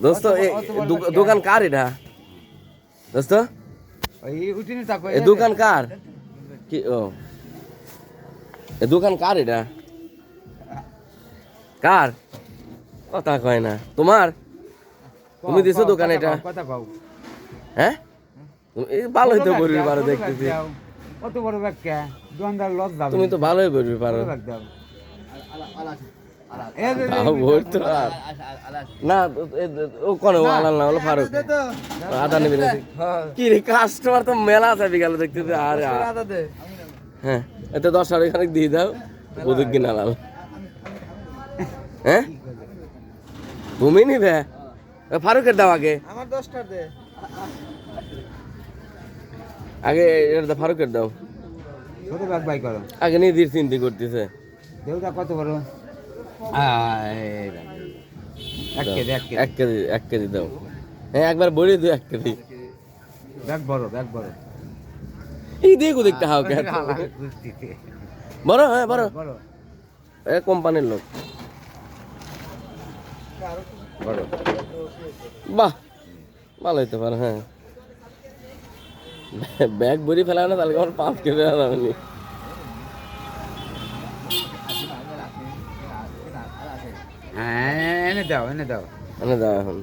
দোস্ত দোকান কার এটা দোস্ত এই দোকান কার কি ও এই দোকান কার এটা কার কথা কয় না তোমার তুমি দিছো দোকান এটা হ্যাঁ ভালোই তো করবি পারো দেখতেছি কত বড় ব্যাখ্যা দোকানদার লস যাবে তুমি তো ভালোই করবি পারো না ও কোন আলাল না হলো ফারুক আদা নেবে কি রে কাস্টমার তো মেলা আছে বিকালে দেখতেছি আরে হ্যাঁ এত 10 আর এখানে দিয়ে দাও বুঝুক কিনা লাল হ্যাঁ তুমি নিবে ফারুকের দাও আগে আমার 10টা দে আগে এটা ফারুকের দাও ছোট ব্যাগ বাই করো আগে নিদির চিন্তা করতেছে দেউটা কত বড় এক কেজি দাও হ্যাঁ একবার বড়ি দিও 1 কেজি ব্যাগ বড় এই দেখো দেখতে হাও কে বড় হ্যাঁ বড় এ কোম্পানির লোক বড় বাহ ভালো হইতে পারে হ্যাঁ ব্যাগ ভরি ফেলা না তাহলে আমার পাপ কেটে যাবে এনে দাও এনে দাও এখন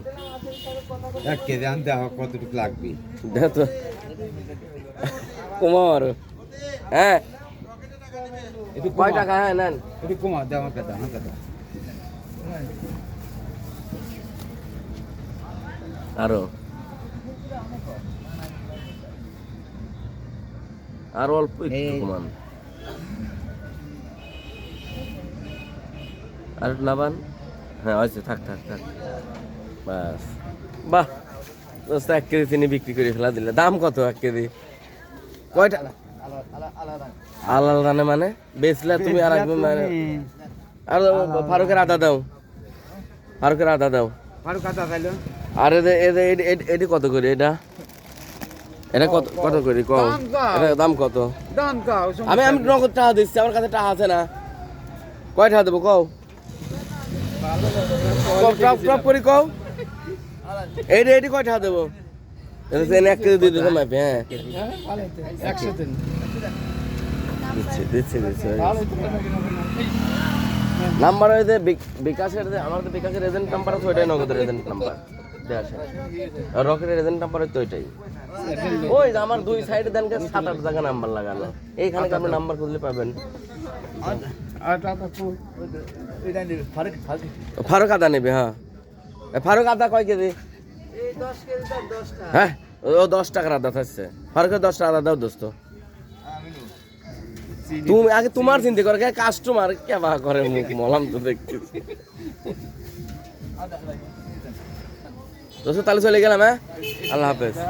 1 কেজি আনতে হবে কতটুকু লাগবে দেখো তো কমাও আরো হ্যাঁ একটু কয় টাকা হ্যাঁ নেন একটু কমা দাও আমাকে দাও আরো আর অল্প একটু কমান আর নাবান হ্যাঁ হয়েছে থাক বাস বাহ দোস্ত 1 কেজি চিনি বিক্রি করে ফেলা দিলে দাম কত 1 কেজি কয়টা আলাল রানে মানে বেচলে তুমি আর একদম মানে আর ফারুকের আদা দাও ফারুক আদা চাইলো আর এটি কত করে এটা কত করে কম এটা দাম কত আমি নগদ টাকা দিচ্ছি আমার কাছে টাকা আছে না কয় টাকা দেবো কও টপ করি কও এটি কয় টাকা দেবো 1 কেজি দিয়ে দিলাম হ্যাঁ দিচ্ছি নাম্বার ওই যে বিকাশের আমার তো বিকাশের এজেন্ট নাম্বার আছে ওইটাই নগদের এজেন্ট নাম্বার আর রকেটের এজেন্ট নাম্বার তো ওইটাই ওই যে আমার 2 সাইডে দেন 7-8 জায়গা নাম্বার লাগানো এইখানে আপনি নাম্বার খুঁজলে পাবেন ফারুক আদা নেবে হ্যাঁ ফারুক আদা কয় কেজি হ্যাঁ ও 10 টাকার আদা থাকছে ফারুকের 10 টাকা আদা দাও দোস্ত তুমি আগে তোমার চিন্তা করো কাস্টমার কেবা করে মুখ মলাম তো দেখতেছি দোস্ত তাহলে চলে গেলাম হ্যাঁ আল্লাহ হাফেজ